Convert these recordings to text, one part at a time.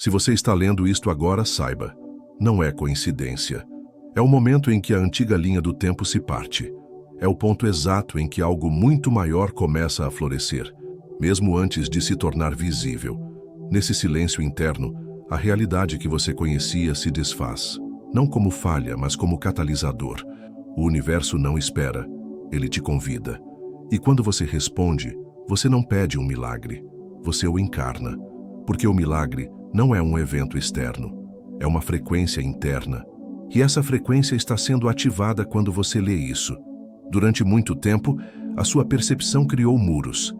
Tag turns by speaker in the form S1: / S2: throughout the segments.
S1: Se você está lendo isto agora, saiba, não é coincidência. É o momento em que a antiga linha do tempo se parte. É o ponto exato em que algo muito maior começa a florescer, mesmo antes de se tornar visível. Nesse silêncio interno, a realidade que você conhecia se desfaz, não como falha, mas como catalisador. O universo não espera, ele te convida. E quando você responde, você não pede um milagre, você o encarna. Porque o milagre não é um evento externo, é uma frequência interna. E essa frequência está sendo ativada quando você lê isso. Durante muito tempo, a sua percepção criou muros,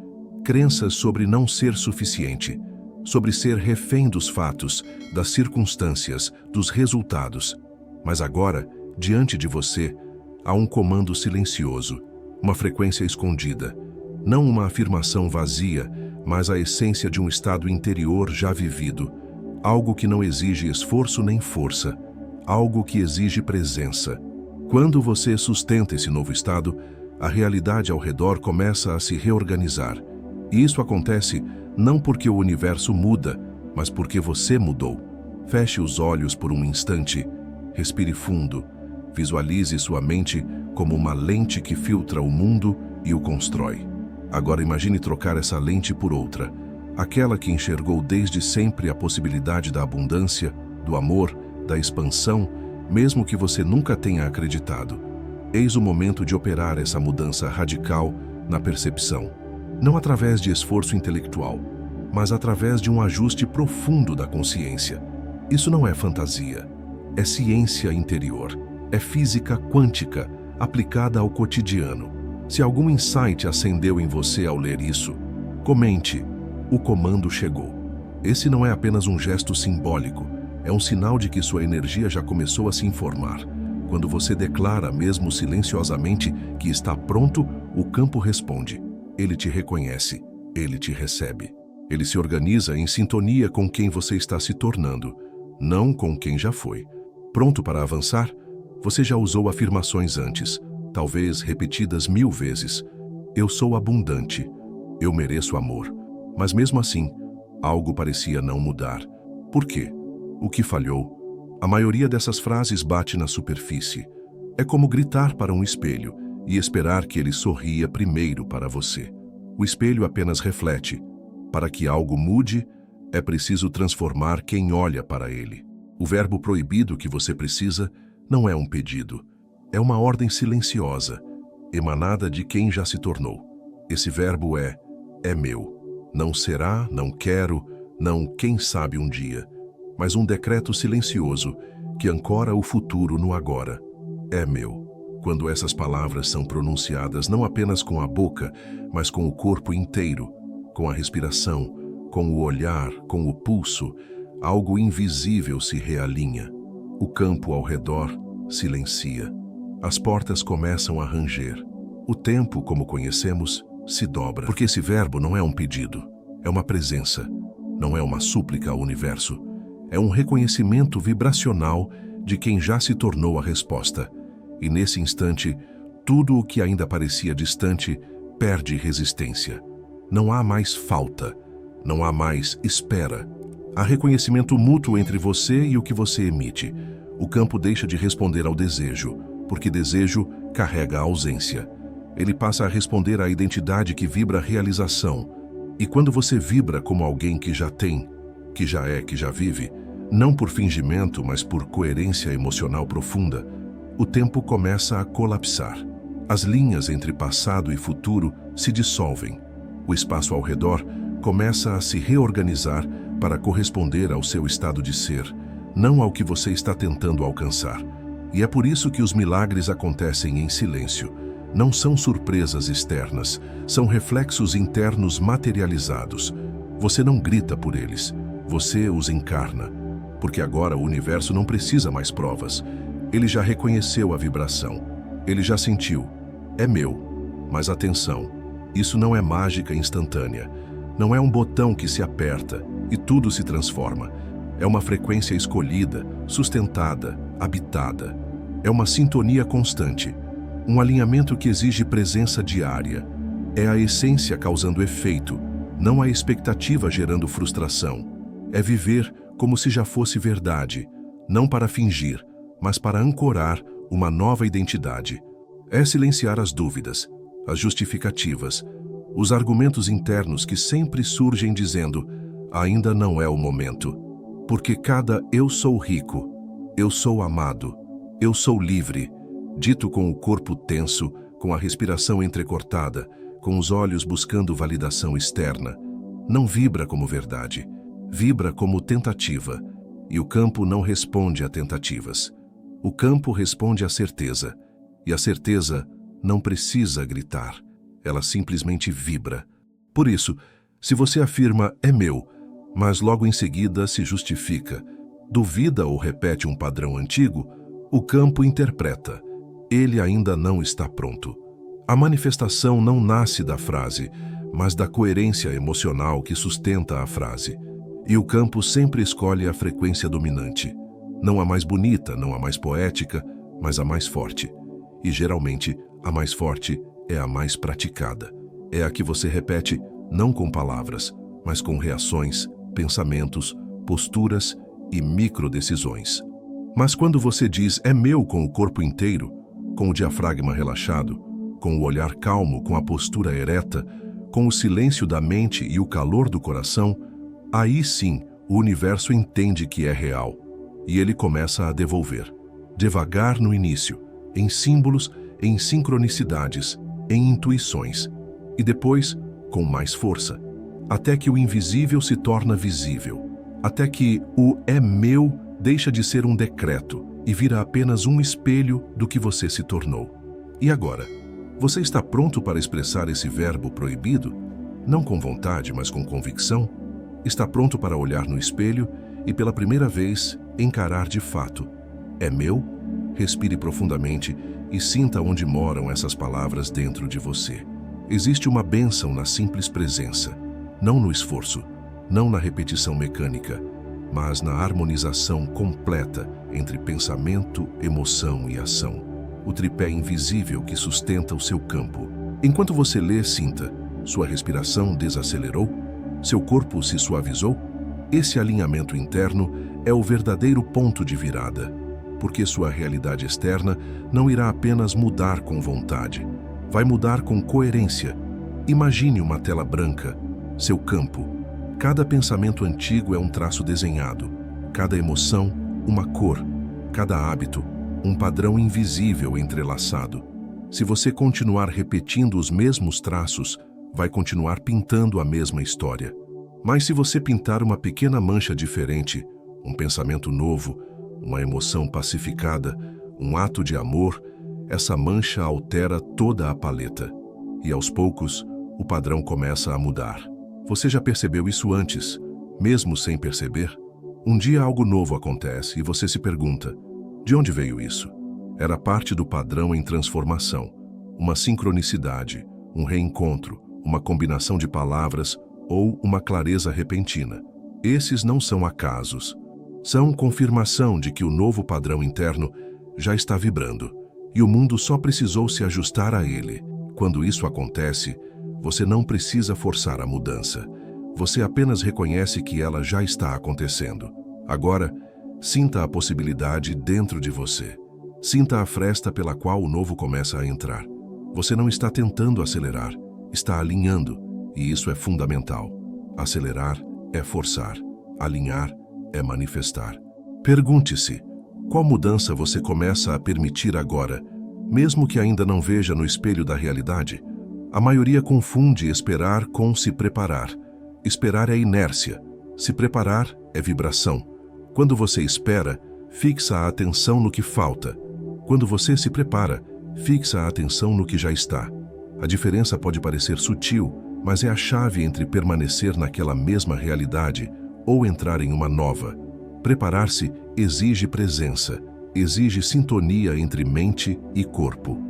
S1: crenças sobre não ser suficiente, sobre ser refém dos fatos, das circunstâncias, dos resultados. Mas agora, diante de você, há um comando silencioso, uma frequência escondida. Não uma afirmação vazia, mas a essência de um estado interior já vivido. Algo que não exige esforço nem força. Algo que exige presença. Quando você sustenta esse novo estado, a realidade ao redor começa a se reorganizar. E isso acontece não porque o universo muda, mas porque você mudou. Feche os olhos por um instante, respire fundo, visualize sua mente como uma lente que filtra o mundo e o constrói. Agora imagine trocar essa lente por outra, aquela que enxergou desde sempre a possibilidade da abundância, do amor, da expansão, mesmo que você nunca tenha acreditado. Eis o momento de operar essa mudança radical na percepção, não através de esforço intelectual, mas através de um ajuste profundo da consciência. Isso não é fantasia, é ciência interior, é física quântica aplicada ao cotidiano. Se algum insight acendeu em você ao ler isso, comente: o comando chegou. Esse não é apenas um gesto simbólico, é um sinal de que sua energia já começou a se informar. Quando você declara, mesmo silenciosamente, que está pronto, o campo responde. Ele te reconhece, ele te recebe. Ele se organiza em sintonia com quem você está se tornando, não com quem já foi. Pronto para avançar? Você já usou afirmações antes, talvez repetidas 1000 vezes. Eu sou abundante, eu mereço amor. Mas mesmo assim, algo parecia não mudar. Por quê? O que falhou? A maioria dessas frases bate na superfície. É como gritar para um espelho e esperar que ele sorria primeiro para você. O espelho apenas reflete. Para que algo mude, é preciso transformar quem olha para ele. O verbo proibido que você precisa não é um pedido. É uma ordem silenciosa, emanada de quem já se tornou. Esse verbo é meu. Não será, não quero, não quem sabe um dia. Mas um decreto silencioso que ancora o futuro no agora. É meu. Quando essas palavras são pronunciadas não apenas com a boca, mas com o corpo inteiro, com a respiração, com o olhar, com o pulso, algo invisível se realinha. O campo ao redor silencia. As portas começam a ranger. O tempo, como conhecemos, se dobra. Porque esse verbo não é um pedido, é uma presença. Não é uma súplica ao universo. É um reconhecimento vibracional de quem já se tornou a resposta. E nesse instante, tudo o que ainda parecia distante perde resistência. Não há mais falta, não há mais espera. Há reconhecimento mútuo entre você e o que você emite. O campo deixa de responder ao desejo, porque desejo carrega a ausência. Ele passa a responder à identidade que vibra a realização. E quando você vibra como alguém que já tem, que já é, que já vive, não por fingimento, mas por coerência emocional profunda, o tempo começa a colapsar. As linhas entre passado e futuro se dissolvem. O espaço ao redor começa a se reorganizar para corresponder ao seu estado de ser, não ao que você está tentando alcançar. E é por isso que os milagres acontecem em silêncio. Não são surpresas externas, são reflexos internos materializados. Você não grita por eles, você os encarna. Porque agora o universo não precisa mais provas. Ele já reconheceu a vibração. Ele já sentiu. É meu. Mas atenção, isso não é mágica instantânea. Não é um botão que se aperta e tudo se transforma. É uma frequência escolhida, sustentada, habitada. É uma sintonia constante. Um alinhamento que exige presença diária. É a essência causando efeito, não a expectativa gerando frustração. É viver como se já fosse verdade, não para fingir, mas para ancorar uma nova identidade. É silenciar as dúvidas, as justificativas, os argumentos internos que sempre surgem dizendo: ainda não é o momento. Porque cada eu sou rico, eu sou amado, eu sou livre, dito com o corpo tenso, com a respiração entrecortada, com os olhos buscando validação externa, não vibra como verdade, vibra como tentativa, e o campo não responde a tentativas. O campo responde à certeza, e a certeza não precisa gritar, ela simplesmente vibra. Por isso, se você afirma "é meu", mas logo em seguida se justifica, duvida ou repete um padrão antigo, o campo interpreta: ele ainda não está pronto. A manifestação não nasce da frase, mas da coerência emocional que sustenta a frase. E o campo sempre escolhe a frequência dominante. Não a mais bonita, não a mais poética, mas a mais forte. E geralmente, a mais forte é a mais praticada. É a que você repete não com palavras, mas com reações, pensamentos, posturas e microdecisões. Mas quando você diz "é meu" com o corpo inteiro, com o diafragma relaxado, com o olhar calmo, com a postura ereta, com o silêncio da mente e o calor do coração, aí sim o universo entende que é real e ele começa a devolver. Devagar no início, em símbolos, em sincronicidades, em intuições, e depois com mais força, até que o invisível se torna visível, até que o "é meu" deixa de ser um decreto e vira apenas um espelho do que você se tornou. E agora? Você está pronto para expressar esse verbo proibido? Não com vontade, mas com convicção? Está pronto para olhar no espelho e, pela primeira vez, encarar de fato: "é meu"? Respire profundamente e sinta onde moram essas palavras dentro de você. Existe uma bênção na simples presença, não no esforço, não na repetição mecânica, mas na harmonização completa entre pensamento, emoção e ação. O tripé invisível que sustenta o seu campo. Enquanto você lê, sinta: sua respiração desacelerou? Seu corpo se suavizou? Esse alinhamento interno é o verdadeiro ponto de virada, porque sua realidade externa não irá apenas mudar com vontade, vai mudar com coerência. Imagine uma tela branca, seu campo. Cada pensamento antigo é um traço desenhado, cada emoção, uma cor, cada hábito, um padrão invisível entrelaçado. Se você continuar repetindo os mesmos traços, vai continuar pintando a mesma história. Mas se você pintar uma pequena mancha diferente, um pensamento novo, uma emoção pacificada, um ato de amor, essa mancha altera toda a paleta. E aos poucos, o padrão começa a mudar. Você já percebeu isso antes, mesmo sem perceber? Um dia algo novo acontece e você se pergunta: de onde veio isso? Era parte do padrão em transformação, uma sincronicidade, um reencontro, uma combinação de palavras ou uma clareza repentina. Esses não são acasos. São confirmação de que o novo padrão interno já está vibrando e o mundo só precisou se ajustar a ele. Quando isso acontece, você não precisa forçar a mudança. Você apenas reconhece que ela já está acontecendo. Agora, sinta a possibilidade dentro de você. Sinta a fresta pela qual o novo começa a entrar. Você não está tentando acelerar, está alinhando, e isso é fundamental. Acelerar é forçar, alinhar é manifestar. Pergunte-se: qual mudança você começa a permitir agora, mesmo que ainda não veja no espelho da realidade? A maioria confunde esperar com se preparar. Esperar é inércia, se preparar é vibração. Quando você espera, fixa a atenção no que falta. Quando você se prepara, fixa a atenção no que já está. A diferença pode parecer sutil, mas é a chave entre permanecer naquela mesma realidade ou entrar em uma nova. Preparar-se exige presença, exige sintonia entre mente e corpo.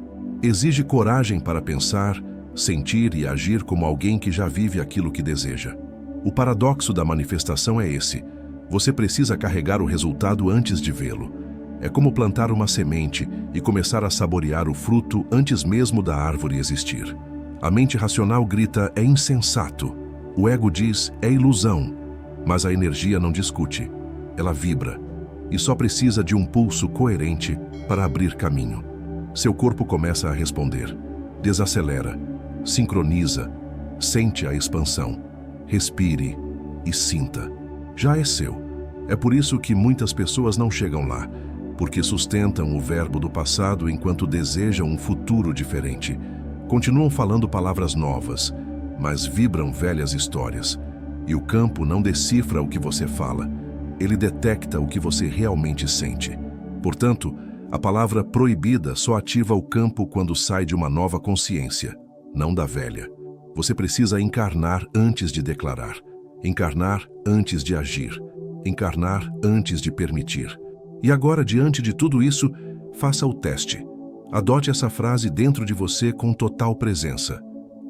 S1: Exige coragem para pensar, sentir e agir como alguém que já vive aquilo que deseja. O paradoxo da manifestação é esse: você precisa carregar o resultado antes de vê-lo. É como plantar uma semente e começar a saborear o fruto antes mesmo da árvore existir. A mente racional grita: é insensato. O ego diz: é ilusão. Mas a energia não discute. ela vibra e só precisa de um pulso coerente para abrir caminho. Seu corpo começa a responder, desacelera, sincroniza, sente a expansão, respire e sinta. Já é seu. É por isso que muitas pessoas não chegam lá, porque sustentam o verbo do passado enquanto desejam um futuro diferente. Continuam falando palavras novas, mas vibram velhas histórias. E o campo não decifra o que você fala, ele detecta o que você realmente sente. Portanto, a palavra proibida só ativa o campo quando sai de uma nova consciência, não da velha. Você precisa encarnar antes de declarar, encarnar antes de agir, encarnar antes de permitir. E agora, diante de tudo isso, faça o teste. Adote essa frase dentro de você com total presença.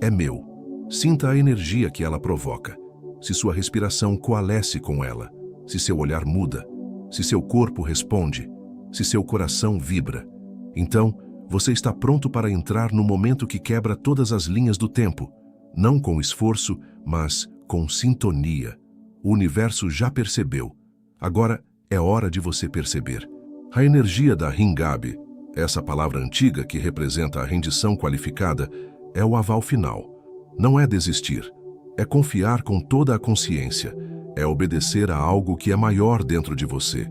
S1: É meu. Sinta a energia que ela provoca. Se sua respiração coalesce com ela, se seu olhar muda, se seu corpo responde, se seu coração vibra. Então, você está pronto para entrar no momento que quebra todas as linhas do tempo, não com esforço, mas com sintonia. O universo já percebeu. Agora é hora de você perceber. A energia da Ringabe, essa palavra antiga que representa a rendição qualificada, é o aval final. Não é desistir, é confiar com toda a consciência, é obedecer a algo que é maior dentro de você.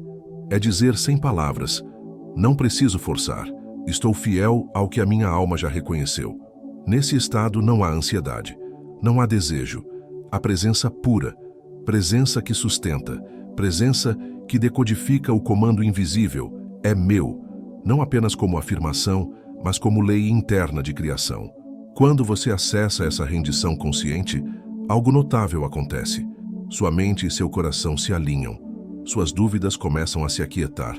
S1: É dizer sem palavras, não preciso forçar, estou fiel ao que a minha alma já reconheceu. Nesse estado não há ansiedade, não há desejo, há presença pura, presença que sustenta, presença que decodifica o comando invisível, é meu, não apenas como afirmação, mas como lei interna de criação. Quando você acessa essa rendição consciente, algo notável acontece. Sua mente e seu coração se alinham, suas dúvidas começam a se aquietar,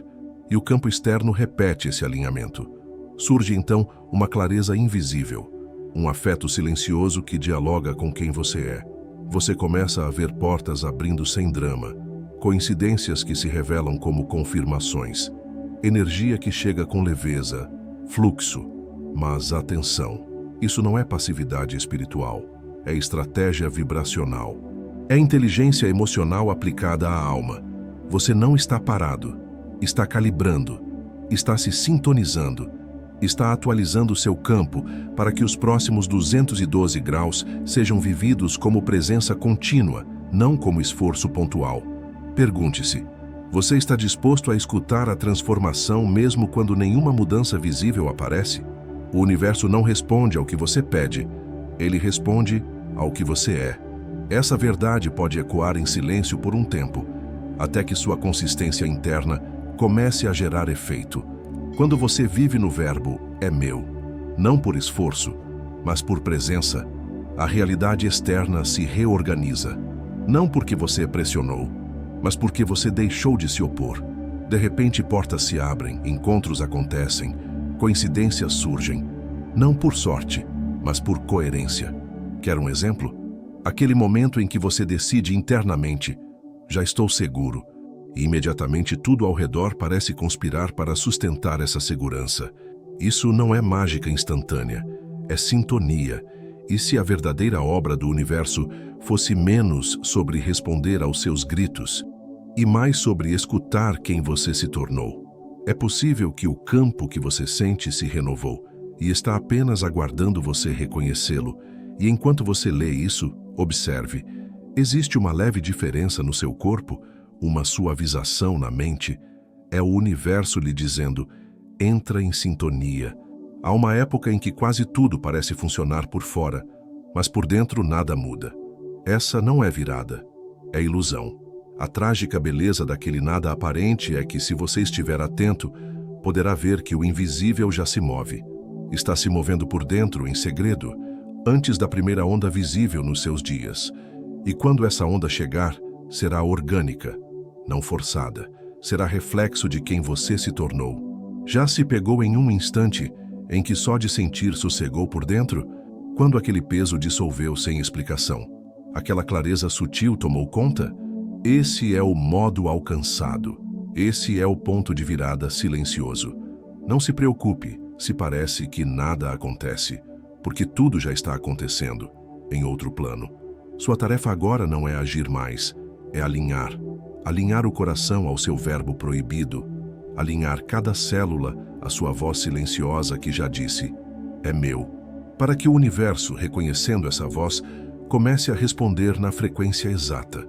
S1: e o campo externo repete esse alinhamento. Surge então uma clareza invisível, um afeto silencioso que dialoga com quem você é. Você começa a ver portas abrindo sem drama, coincidências que se revelam como confirmações, energia que chega com leveza, fluxo. Mas atenção, isso não é passividade espiritual, é estratégia vibracional. É inteligência emocional aplicada à alma. Você não está parado, está calibrando, está se sintonizando, está atualizando seu campo para que os próximos 212 graus sejam vividos como presença contínua, não como esforço pontual. Pergunte-se, você está disposto a escutar a transformação mesmo quando nenhuma mudança visível aparece? O universo não responde ao que você pede, ele responde ao que você é. Essa verdade pode ecoar em silêncio por um tempo, até que sua consistência interna comece a gerar efeito. Quando você vive no verbo é meu, não por esforço, mas por presença, a realidade externa se reorganiza. Não porque você pressionou, mas porque você deixou de se opor. De repente portas se abrem, encontros acontecem, coincidências surgem, não por sorte, mas por coerência. Quer um exemplo? Aquele momento em que você decide internamente, já estou seguro, e imediatamente tudo ao redor parece conspirar para sustentar essa segurança. Isso não é mágica instantânea, é sintonia. E se a verdadeira obra do universo fosse menos sobre responder aos seus gritos e mais sobre escutar quem você se tornou? É possível que o campo que você sente se renovou e está apenas aguardando você reconhecê-lo. E enquanto você lê isso, observe, existe uma leve diferença no seu corpo, uma suavização na mente. É o universo lhe dizendo, entra em sintonia. Há uma época em que quase tudo parece funcionar por fora, mas por dentro nada muda. Essa não é virada, é ilusão. A trágica beleza daquele nada aparente é que, se você estiver atento, poderá ver que o invisível já se move. Está se movendo por dentro, em segredo, antes da primeira onda visível nos seus dias. E quando essa onda chegar, será orgânica, não forçada. Será reflexo de quem você se tornou. Já se pegou em um instante em que só de sentir sossegou por dentro? Quando aquele peso dissolveu sem explicação, aquela clareza sutil tomou conta? Esse é o modo alcançado. Esse é o ponto de virada silencioso. Não se preocupe se parece que nada acontece, porque tudo já está acontecendo, em outro plano. Sua tarefa agora não é agir mais, é alinhar. alinhar o coração ao seu verbo proibido, alinhar cada célula à sua voz silenciosa que já disse, é meu, para que o universo, reconhecendo essa voz, comece a responder na frequência exata.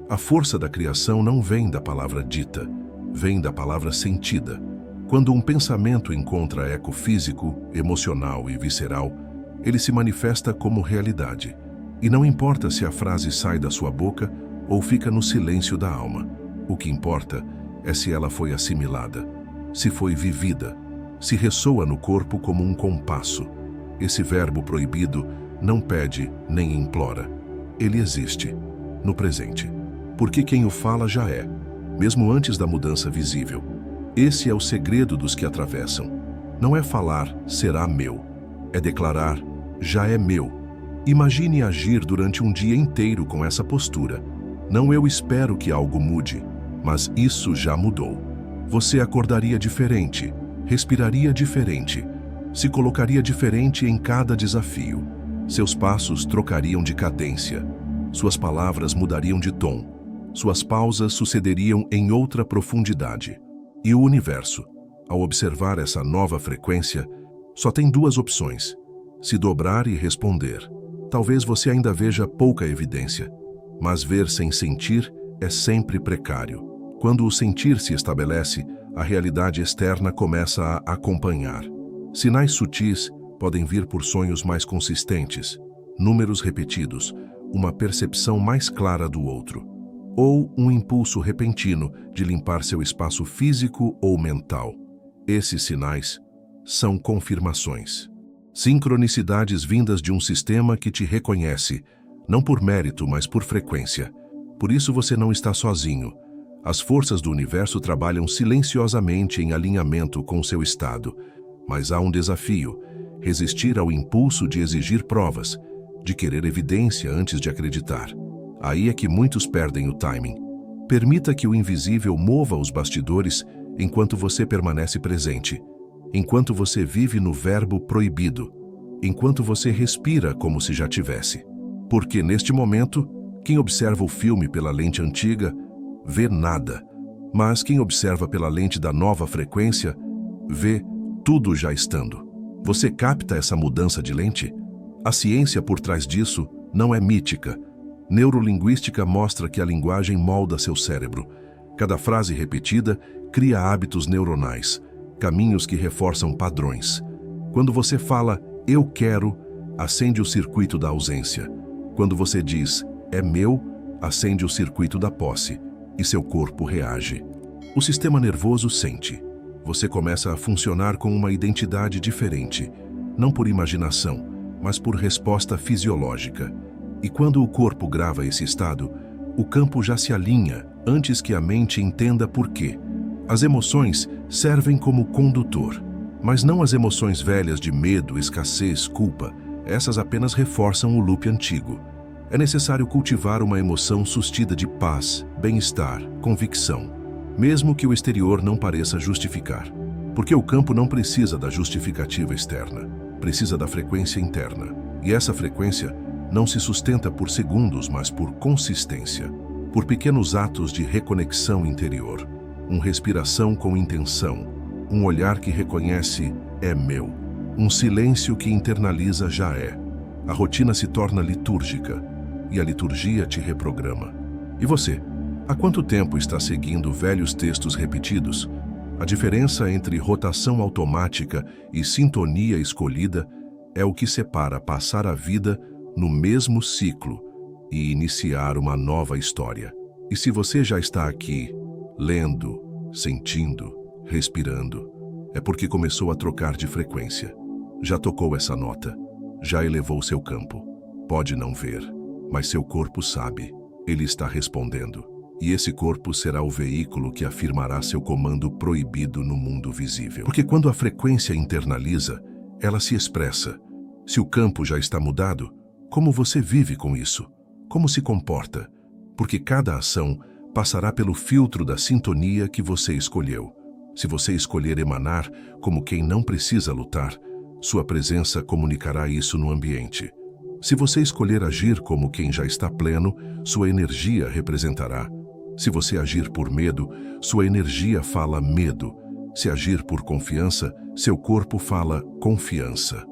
S1: A força da criação não vem da palavra dita, vem da palavra sentida. Quando um pensamento encontra eco físico, emocional e visceral, ele se manifesta como realidade. E não importa se a frase sai da sua boca ou fica no silêncio da alma. O que importa é se ela foi assimilada, se foi vivida, se ressoa no corpo como um compasso. Esse verbo proibido não pede nem implora. Ele existe, no presente. Porque quem o fala já é, mesmo antes da mudança visível. Esse é o segredo dos que atravessam. Não é falar, será meu. É declarar, já é meu. Imagine agir durante um dia inteiro com essa postura. Não eu espero que algo mude, mas isso já mudou. Você acordaria diferente, respiraria diferente, se colocaria diferente em cada desafio. Seus passos trocariam de cadência, suas palavras mudariam de tom, suas pausas sucederiam em outra profundidade. E o universo, ao observar essa nova frequência, só tem duas opções: se dobrar e responder. Talvez você ainda veja pouca evidência, mas ver sem sentir é sempre precário. Quando o sentir se estabelece, a realidade externa começa a acompanhar. Sinais sutis podem vir por sonhos mais consistentes, números repetidos, uma percepção mais clara do outro, ou um impulso repentino de limpar seu espaço físico ou mental. Esses sinais são confirmações. Sincronicidades vindas de um sistema que te reconhece, não por mérito, mas por frequência. Por isso você não está sozinho. As forças do universo trabalham silenciosamente em alinhamento com seu estado. Mas há um desafio: resistir ao impulso de exigir provas, de querer evidência antes de acreditar. Aí é que muitos perdem o timing. Permita que o invisível mova os bastidores enquanto você permanece presente, enquanto você vive no verbo proibido, enquanto você respira como se já tivesse. Porque neste momento, quem observa o filme pela lente antiga vê nada, mas quem observa pela lente da nova frequência vê tudo já estando. Você capta essa mudança de lente? A ciência por trás disso não é mítica. Neurolinguística mostra que a linguagem molda seu cérebro. Cada frase repetida cria hábitos neuronais, caminhos que reforçam padrões. Quando você fala, eu quero, acende o circuito da ausência. Quando você diz, é meu, acende o circuito da posse, e seu corpo reage. O sistema nervoso sente. Você começa a funcionar com uma identidade diferente, não por imaginação, mas por resposta fisiológica. E quando o corpo grava esse estado, o campo já se alinha antes que a mente entenda por quê. As emoções servem como condutor, mas não as emoções velhas de medo, escassez, culpa. Essas apenas reforçam o loop antigo. É necessário cultivar uma emoção sustida de paz, bem-estar, convicção, mesmo que o exterior não pareça justificar. Porque o campo não precisa da justificativa externa, precisa da frequência interna. E essa frequência não se sustenta por segundos, mas por consistência, por pequenos atos de reconexão interior, respiração com intenção, um olhar que reconhece é meu, um silêncio que internaliza já é. A rotina se torna litúrgica e a liturgia te reprograma. E você? Há quanto tempo está seguindo velhos textos repetidos? A diferença entre rotação automática e sintonia escolhida é o que separa passar a vida no mesmo ciclo e iniciar uma nova história. E se você já está aqui, lendo, sentindo, respirando, é porque começou a trocar de frequência. Já tocou essa nota, já elevou seu campo. Pode não ver, mas seu corpo sabe. Ele está respondendo. E esse corpo será o veículo que afirmará seu comando proibido no mundo visível. Porque quando a frequência internaliza, ela se expressa. Se o campo já está mudado, como você vive com isso? Como se comporta? Porque cada ação passará pelo filtro da sintonia que você escolheu. Se você escolher emanar como quem não precisa lutar, sua presença comunicará isso no ambiente. Se você escolher agir como quem já está pleno, sua energia representará. Se você agir por medo, sua energia fala medo. Se agir por confiança, seu corpo fala confiança.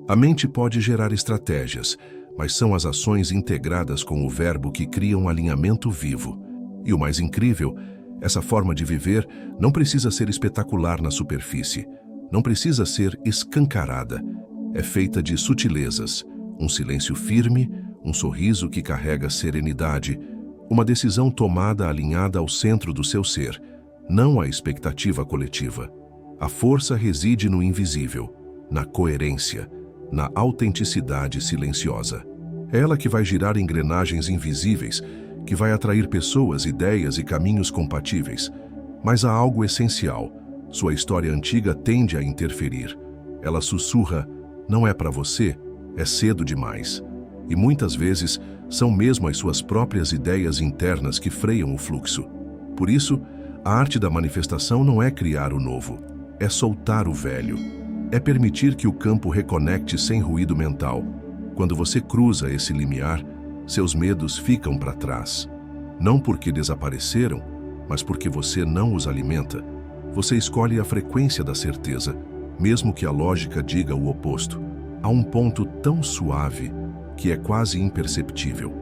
S1: A mente pode gerar estratégias, mas são as ações integradas com o verbo que criam um alinhamento vivo. E o mais incrível, essa forma de viver não precisa ser espetacular na superfície, não precisa ser escancarada. É feita de sutilezas, um silêncio firme, um sorriso que carrega serenidade, uma decisão tomada alinhada ao centro do seu ser, não à expectativa coletiva. A força reside no invisível, na coerência, na autenticidade silenciosa. É ela que vai girar engrenagens invisíveis, que vai atrair pessoas, ideias e caminhos compatíveis. Mas há algo essencial. Sua história antiga tende a interferir. Ela sussurra, não é para você, é cedo demais. E muitas vezes são mesmo as suas próprias ideias internas que freiam o fluxo. Por isso, a arte da manifestação não é criar o novo, é soltar o velho. É permitir que o campo reconecte sem ruído mental. Quando você cruza esse limiar, seus medos ficam para trás. Não porque desapareceram, mas porque você não os alimenta. Você escolhe a frequência da certeza, mesmo que a lógica diga o oposto. Há um ponto tão suave que é quase imperceptível.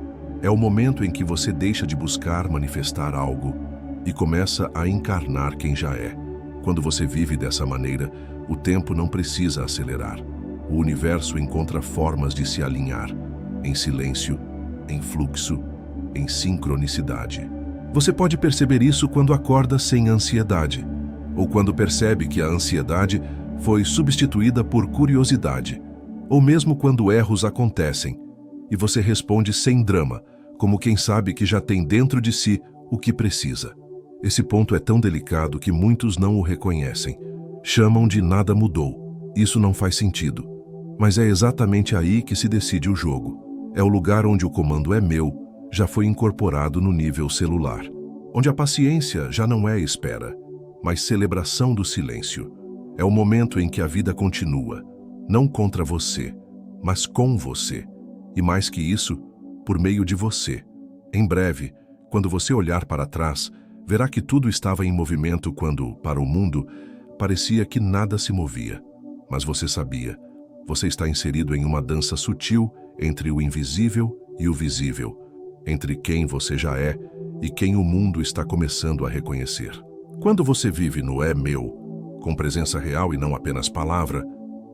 S1: É o momento em que você deixa de buscar manifestar algo e começa a encarnar quem já é. Quando você vive dessa maneira, o tempo não precisa acelerar. O universo encontra formas de se alinhar, em silêncio, em fluxo, em sincronicidade. Você pode perceber isso quando acorda sem ansiedade, ou quando percebe que a ansiedade foi substituída por curiosidade, ou mesmo quando erros acontecem e você responde sem drama, como quem sabe que já tem dentro de si o que precisa. Esse ponto é tão delicado que muitos não o reconhecem. Chamam de nada mudou. Isso não faz sentido. Mas é exatamente aí que se decide o jogo. É o lugar onde o comando é meu, já foi incorporado no nível celular. Onde a paciência já não é espera, mas celebração do silêncio. É o momento em que a vida continua, não contra você, mas com você. E mais que isso, por meio de você. Em breve, quando você olhar para trás, verá que tudo estava em movimento quando, para o mundo, parecia que nada se movia. Mas você sabia, você está inserido em uma dança sutil entre o invisível e o visível, entre quem você já é e quem o mundo está começando a reconhecer. Quando você vive no é meu, com presença real e não apenas palavra,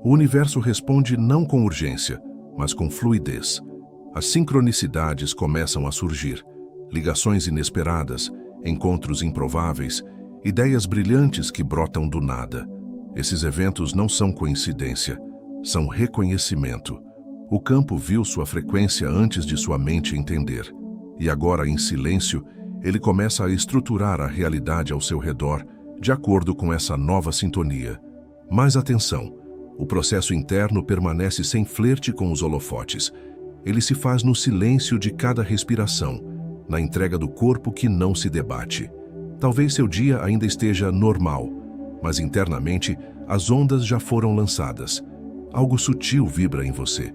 S1: o universo responde não com urgência, mas com fluidez. As sincronicidades começam a surgir, ligações inesperadas, encontros improváveis, ideias brilhantes que brotam do nada. Esses eventos não são coincidência, são reconhecimento. O campo viu sua frequência antes de sua mente entender. E agora, em silêncio, ele começa a estruturar a realidade ao seu redor, de acordo com essa nova sintonia. Mas atenção, o processo interno permanece sem flerte com os holofotes. Ele se faz no silêncio de cada respiração, na entrega do corpo que não se debate. Talvez seu dia ainda esteja normal, mas internamente as ondas já foram lançadas. Algo sutil vibra em você.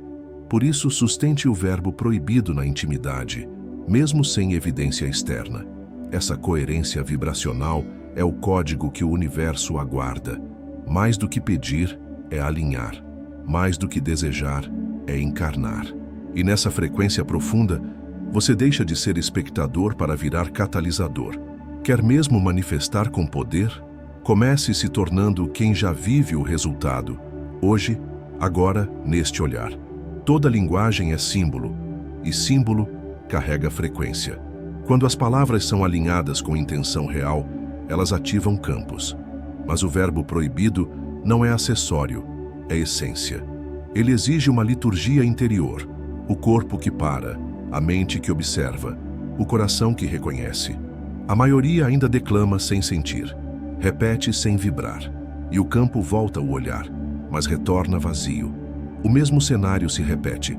S1: Por isso, sustente o verbo proibido na intimidade, mesmo sem evidência externa. Essa coerência vibracional é o código que o universo aguarda. Mais do que pedir, é alinhar. Mais do que desejar, é encarnar. E nessa frequência profunda, você deixa de ser espectador para virar catalisador. Quer mesmo manifestar com poder? Comece se tornando quem já vive o resultado. Hoje, agora, neste olhar. Toda linguagem é símbolo, e símbolo carrega frequência. Quando as palavras são alinhadas com intenção real, elas ativam campos. Mas o verbo proibido não é acessório, é essência. Ele exige uma liturgia interior, o corpo que para, a mente que observa, o coração que reconhece. A maioria ainda declama sem sentir, repete sem vibrar, e o campo volta o olhar, mas retorna vazio. O mesmo cenário se repete,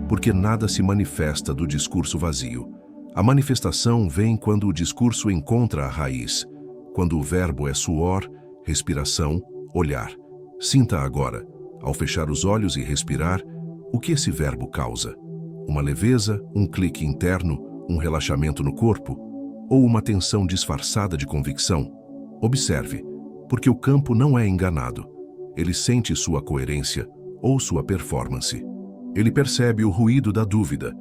S1: porque nada se manifesta do discurso vazio. A manifestação vem quando o discurso encontra a raiz, quando o verbo é suor, respiração, olhar. Sinta agora, ao fechar os olhos e respirar, o que esse verbo causa. Uma leveza, um clique interno, um relaxamento no corpo. ou uma tensão disfarçada de convicção? Observe, porque o campo não é enganado. Ele sente sua coerência ou sua performance. Ele percebe o ruído da dúvida.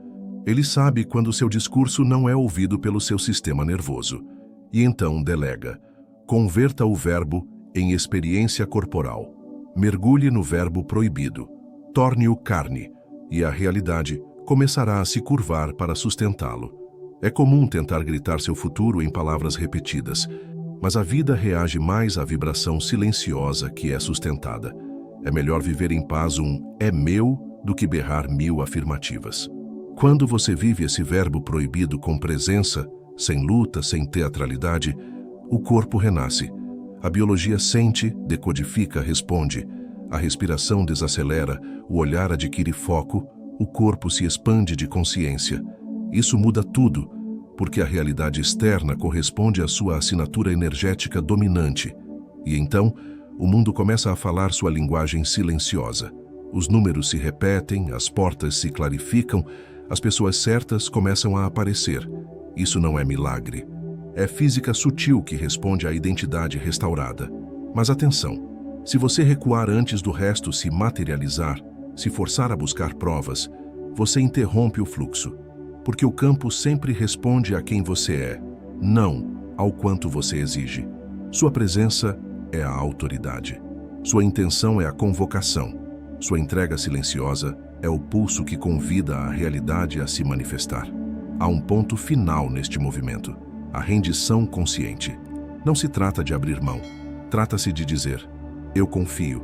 S1: Ele sabe quando seu discurso não é ouvido pelo seu sistema nervoso. E então delega. Converta o verbo em experiência corporal. Mergulhe no verbo proibido. Torne-o carne, e a realidade começará a se curvar para sustentá-lo. É comum tentar gritar seu futuro em palavras repetidas, mas a vida reage mais à vibração silenciosa que é sustentada. É melhor viver em paz um "é meu" do que berrar 1000 afirmativas. Quando você vive esse verbo proibido com presença, sem luta, sem teatralidade, o corpo renasce. A biologia sente, decodifica, responde. A respiração desacelera, o olhar adquire foco, o corpo se expande de consciência. Isso muda tudo, porque a realidade externa corresponde à sua assinatura energética dominante. E então, o mundo começa a falar sua linguagem silenciosa. Os números se repetem, as portas se clarificam, as pessoas certas começam a aparecer. Isso não é milagre. É física sutil que responde à identidade restaurada. Mas atenção, se você recuar antes do resto se materializar, se forçar a buscar provas, você interrompe o fluxo. Porque o campo sempre responde a quem você é, não ao quanto você exige. Sua presença é a autoridade. Sua intenção é a convocação. Sua entrega silenciosa é o pulso que convida a realidade a se manifestar. Há um ponto final neste movimento, a rendição consciente. Não se trata de abrir mão, trata-se de dizer: eu confio.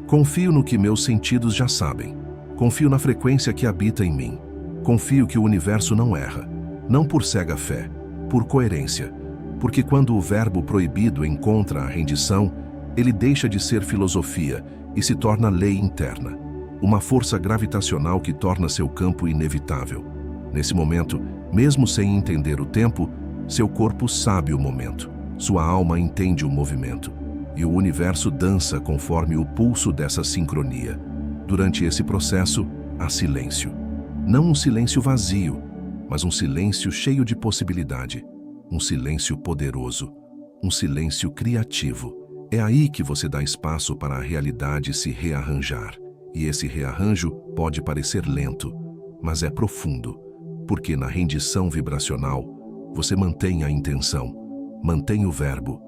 S1: Confio no que meus sentidos já sabem. Confio na frequência que habita em mim. Confio que o universo não erra, não por cega fé, por coerência. Porque quando o verbo proibido encontra a rendição, ele deixa de ser filosofia e se torna lei interna. Uma força gravitacional que torna seu campo inevitável. Nesse momento, mesmo sem entender o tempo, seu corpo sabe o momento. Sua alma entende o movimento. E o universo dança conforme o pulso dessa sincronia. Durante esse processo, há silêncio. Não um silêncio vazio, mas um silêncio cheio de possibilidade. Um silêncio poderoso. Um silêncio criativo. É aí que você dá espaço para a realidade se rearranjar. E esse rearranjo pode parecer lento, mas é profundo. Porque na rendição vibracional, você mantém a intenção, mantém o verbo,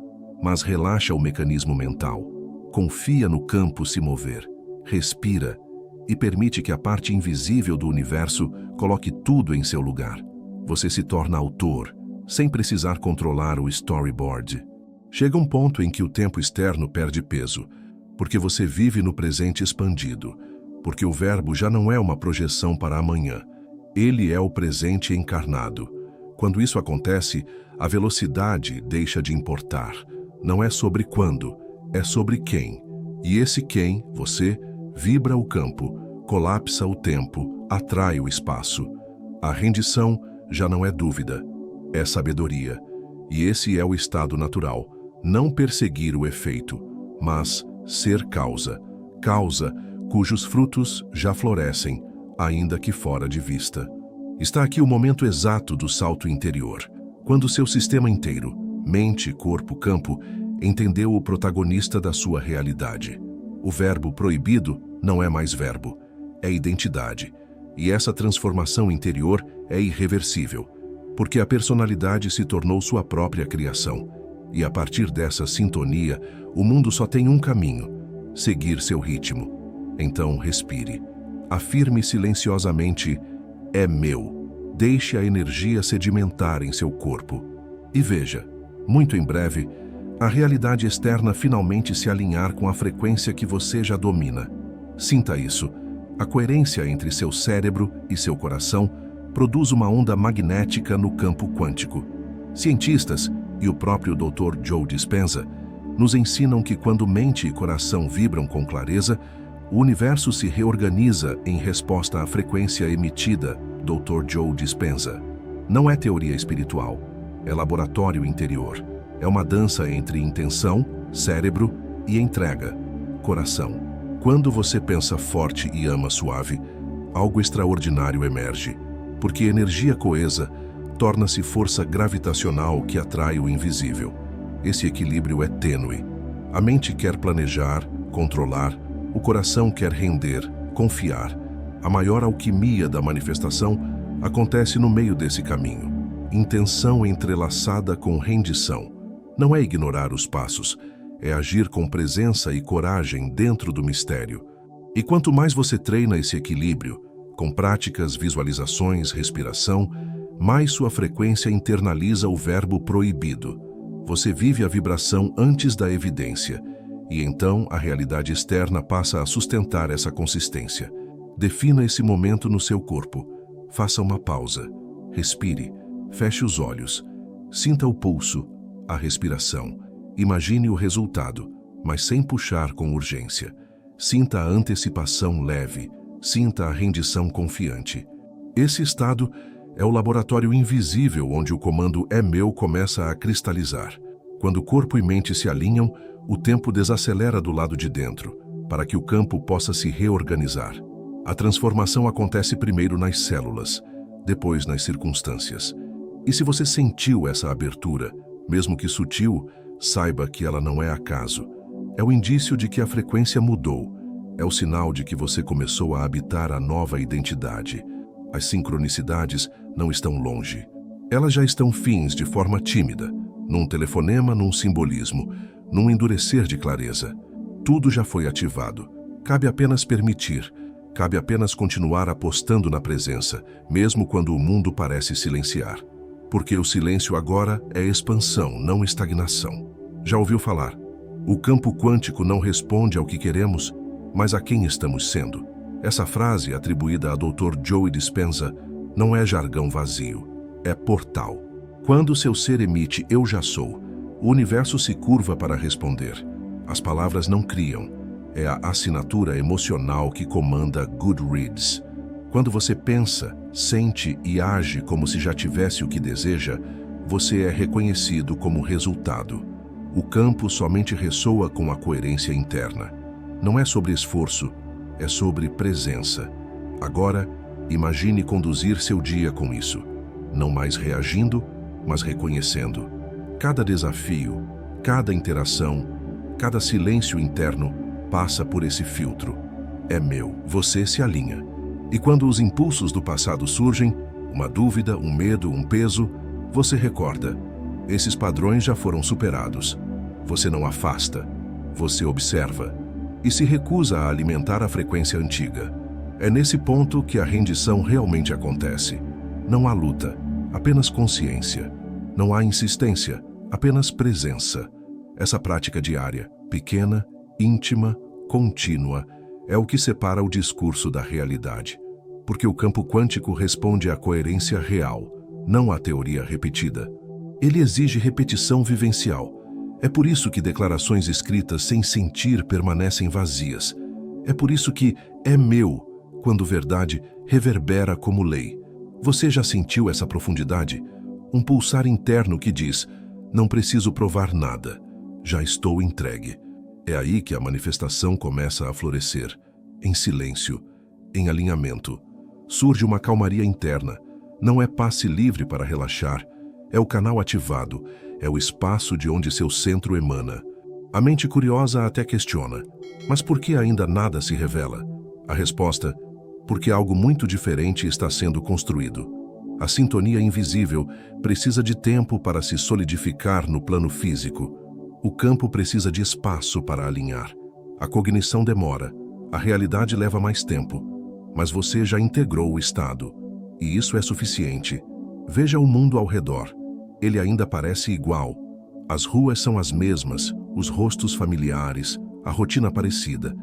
S1: mas relaxa o mecanismo mental. Confia no campo se mover, respira e permite que a parte invisível do universo coloque tudo em seu lugar. Você se torna autor, sem precisar controlar o storyboard. Chega um ponto em que o tempo externo perde peso, porque você vive no presente expandido, porque o verbo já não é uma projeção para amanhã. Ele é o presente encarnado. Quando isso acontece, a velocidade deixa de importar. Não é sobre quando, é sobre quem. E esse quem, você, vibra o campo, colapsa o tempo, atrai o espaço. A rendição já não é dúvida, é sabedoria. E esse é o estado natural. Não perseguir o efeito, mas ser causa. Causa cujos frutos já florescem, ainda que fora de vista. Está aqui o momento exato do salto interior, quando seu sistema inteiro, mente, corpo, campo, entendeu o protagonista da sua realidade. O verbo proibido não é mais verbo, é identidade. E essa transformação interior é irreversível, porque a personalidade se tornou sua própria criação. E a partir dessa sintonia, o mundo só tem um caminho: seguir seu ritmo. Então respire. Afirme silenciosamente: é meu. Deixe a energia sedimentar em seu corpo. E veja, muito em breve, a realidade externa finalmente se alinhar com a frequência que você já domina. Sinta isso. A coerência entre seu cérebro e seu coração produz uma onda magnética no campo quântico. Cientistas e o próprio Dr. Joe Dispenza nos ensinam que quando mente e coração vibram com clareza, o universo se reorganiza em resposta à frequência emitida. Dr. Joe Dispenza. Não é teoria espiritual, é laboratório interior. É uma dança entre intenção, cérebro e entrega, coração. Quando você pensa forte e ama suave, algo extraordinário emerge, porque energia coesa torna-se força gravitacional que atrai o invisível. Esse equilíbrio é tênue. A mente quer planejar, controlar, o coração quer render, confiar. A maior alquimia da manifestação acontece no meio desse caminho. Intenção entrelaçada com rendição. Não é ignorar os passos, é agir com presença e coragem dentro do mistério. E quanto mais você treina esse equilíbrio, com práticas, visualizações, respiração, mais sua frequência internaliza o verbo proibido. Você vive a vibração antes da evidência, e então a realidade externa passa a sustentar essa consistência. Defina esse momento no seu corpo. Faça uma pausa. Respire. Feche os olhos. Sinta o pulso, a respiração. Imagine o resultado, mas sem puxar com urgência. Sinta a antecipação leve. Sinta a rendição confiante. Esse estado é o laboratório invisível onde o comando "é meu" começa a cristalizar. Quando corpo e mente se alinham, o tempo desacelera do lado de dentro, para que o campo possa se reorganizar. A transformação acontece primeiro nas células, depois nas circunstâncias. E se você sentiu essa abertura, mesmo que sutil, saiba que ela não é acaso. É o indício de que a frequência mudou. É o sinal de que você começou a habitar a nova identidade. As sincronicidades não estão longe. Elas já estão fins de forma tímida, num telefonema, num simbolismo, num endurecer de clareza. Tudo já foi ativado. Cabe apenas permitir. Cabe apenas continuar apostando na presença, mesmo quando o mundo parece silenciar. Porque o silêncio agora é expansão, não estagnação. Já ouviu falar? O campo quântico não responde ao que queremos, mas a quem estamos sendo. Essa frase, atribuída a Dr. Joe Dispenza, não é jargão vazio, é portal. Quando seu ser emite "eu já sou", o universo se curva para responder. As palavras não criam, é a assinatura emocional que comanda Goodreads. Quando você pensa, sente e age como se já tivesse o que deseja, você é reconhecido como resultado. O campo somente ressoa com a coerência interna. Não é sobre esforço, é sobre presença. Agora, imagine conduzir seu dia com isso. Não mais reagindo, mas reconhecendo. Cada desafio, cada interação, cada silêncio interno passa por esse filtro. É meu. Você se alinha. E quando os impulsos do passado surgem, uma dúvida, um medo, um peso, você recorda. Esses padrões já foram superados. Você não afasta, você observa e se recusa a alimentar a frequência antiga. É nesse ponto que a rendição realmente acontece. Não há luta, apenas consciência. Não há insistência, apenas presença. Essa prática diária, pequena, íntima, contínua, é o que separa o discurso da realidade. Porque o campo quântico responde à coerência real, não à teoria repetida. Ele exige repetição vivencial. É por isso que declarações escritas sem sentir permanecem vazias. É por isso que "é meu", quando verdade, reverbera como lei. Você já sentiu essa profundidade? Um pulsar interno que diz: "não preciso provar nada, já estou entregue". É aí que a manifestação começa a florescer, em silêncio, em alinhamento. Surge uma calmaria interna. Não é passe livre para relaxar, é o canal ativado, é o espaço de onde seu centro emana. A mente curiosa até questiona: mas por que ainda nada se revela? A resposta: porque algo muito diferente está sendo construído. A sintonia invisível precisa de tempo para se solidificar no plano físico. O campo precisa de espaço para alinhar. A cognição demora, a realidade leva mais tempo, mas você já integrou o estado, e isso é suficiente. Veja o mundo ao redor. Ele ainda parece igual. As ruas são as mesmas, os rostos familiares, a rotina parecida,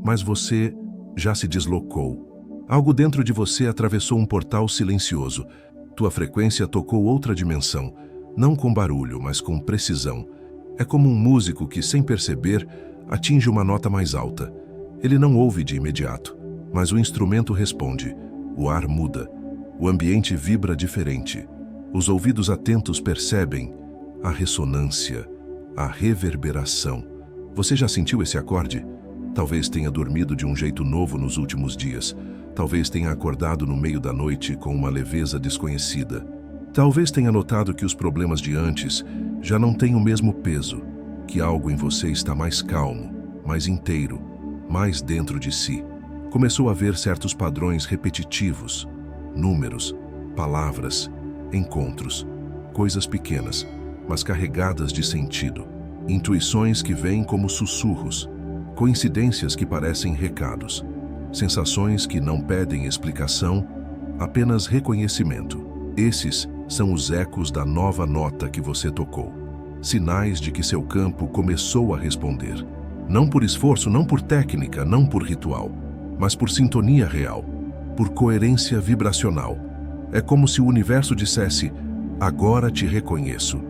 S1: mas você já se deslocou. Algo dentro de você atravessou um portal silencioso. Tua frequência tocou outra dimensão, não com barulho, mas com precisão. É como um músico que, sem perceber, atinge uma nota mais alta. Ele não ouve de imediato, mas o instrumento responde. O ar muda. O ambiente vibra diferente. Os ouvidos atentos percebem a ressonância, a reverberação. Você já sentiu esse acorde? Talvez tenha dormido de um jeito novo nos últimos dias. Talvez tenha acordado no meio da noite com uma leveza desconhecida. Talvez tenha notado que os problemas de antes já não têm o mesmo peso, que algo em você está mais calmo, mais inteiro, mais dentro de si. Começou a ver certos padrões repetitivos, números, palavras, encontros, coisas pequenas, mas carregadas de sentido. Intuições que vêm como sussurros, coincidências que parecem recados, sensações que não pedem explicação, apenas reconhecimento. Esses são os ecos da nova nota que você tocou. Sinais de que seu campo começou a responder. Não por esforço, não por técnica, não por ritual, mas por sintonia real, por coerência vibracional. É como se o universo dissesse: agora te reconheço,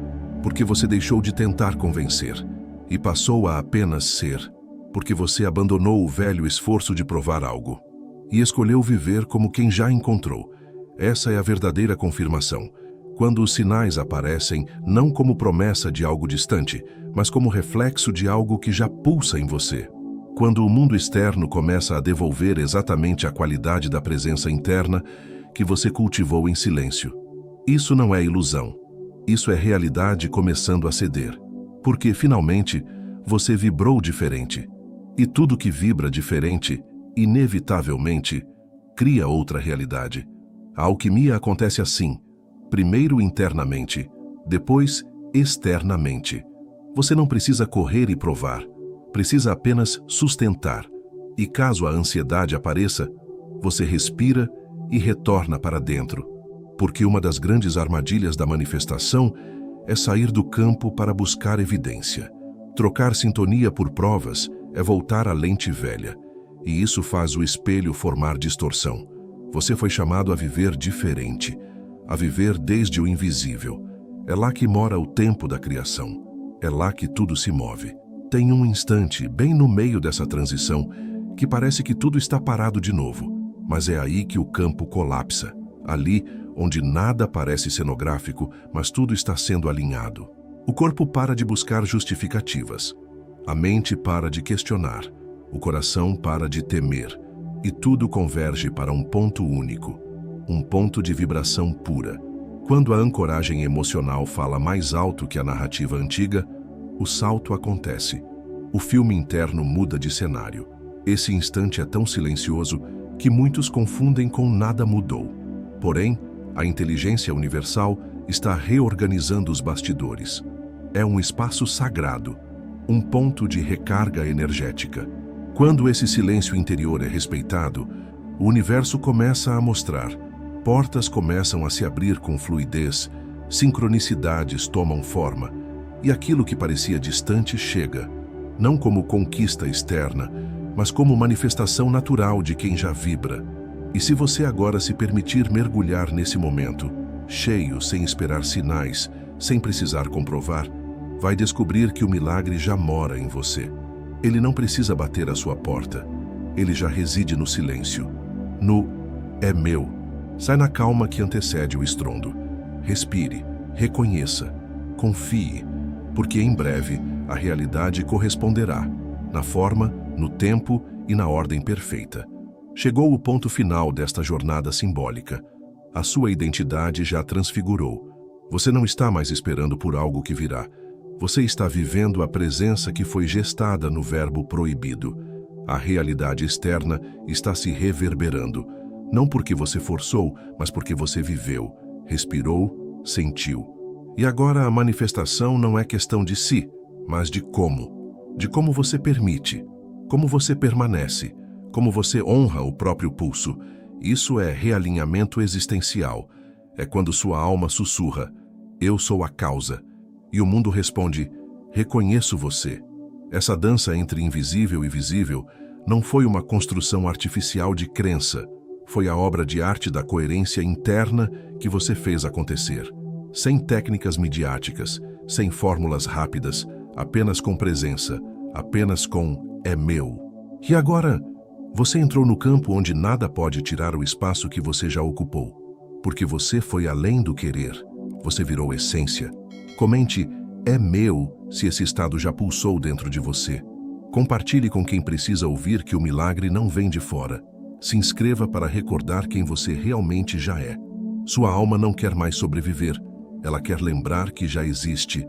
S1: porque você deixou de tentar convencer e passou a apenas ser, porque você abandonou o velho esforço de provar algo e escolheu viver como quem já encontrou. Essa é a verdadeira confirmação, quando os sinais aparecem não como promessa de algo distante, mas como reflexo de algo que já pulsa em você. Quando o mundo externo começa a devolver exatamente a qualidade da presença interna que você cultivou em silêncio. Isso não é ilusão. Isso é realidade começando a ceder. Porque, finalmente, você vibrou diferente. E tudo que vibra diferente, inevitavelmente, cria outra realidade. A alquimia acontece assim: primeiro internamente, depois externamente. Você não precisa correr e provar, precisa apenas sustentar. E caso a ansiedade apareça, você respira e retorna para dentro. Porque uma das grandes armadilhas da manifestação é sair do campo para buscar evidência. Trocar sintonia por provas é voltar à lente velha, e isso faz o espelho formar distorção. Você foi chamado a viver diferente, a viver desde o invisível. É lá que mora o tempo da criação. É lá que tudo se move. Tem um instante, bem no meio dessa transição, que parece que tudo está parado de novo, mas é aí que o campo colapsa. Ali, onde nada parece cenográfico, mas tudo está sendo alinhado. O corpo para de buscar justificativas. A mente para de questionar. O coração para de temer. E tudo converge para um ponto único. Um ponto de vibração pura. Quando a ancoragem emocional fala mais alto que a narrativa antiga, o salto acontece. O filme interno muda de cenário. Esse instante é tão silencioso que muitos confundem com nada mudou. Porém, a inteligência universal está reorganizando os bastidores. É um espaço sagrado, um ponto de recarga energética. Quando esse silêncio interior é respeitado, o universo começa a mostrar. Portas começam a se abrir com fluidez, sincronicidades tomam forma, e aquilo que parecia distante chega, não como conquista externa, mas como manifestação natural de quem já vibra. E se você agora se permitir mergulhar nesse momento, cheio, sem esperar sinais, sem precisar comprovar, vai descobrir que o milagre já mora em você. Ele não precisa bater à sua porta. Ele já reside no silêncio. No "é meu". Sai na calma que antecede o estrondo. Respire, reconheça, confie, porque em breve a realidade corresponderá, na forma, no tempo e na ordem perfeita. Chegou o ponto final desta jornada simbólica. A sua identidade já transfigurou. Você não está mais esperando por algo que virá. Você está vivendo a presença que foi gestada no verbo proibido. A realidade externa está se reverberando, não porque você forçou, mas porque você viveu, respirou, sentiu. E agora a manifestação não é questão de si, mas de como você permite, como você permanece, como você honra o próprio pulso. Isso é realinhamento existencial. É quando sua alma sussurra: eu sou a causa. E o mundo responde: reconheço você. Essa dança entre invisível e visível não foi uma construção artificial de crença. Foi a obra de arte da coerência interna que você fez acontecer. Sem técnicas midiáticas, sem fórmulas rápidas, apenas com presença, apenas com "é meu". E agora, você entrou no campo onde nada pode tirar o espaço que você já ocupou. Porque você foi além do querer. Você virou essência. Comente "é meu" se esse estado já pulsou dentro de você. Compartilhe com quem precisa ouvir que o milagre não vem de fora. Se inscreva para recordar quem você realmente já é. Sua alma não quer mais sobreviver. Ela quer lembrar que já existe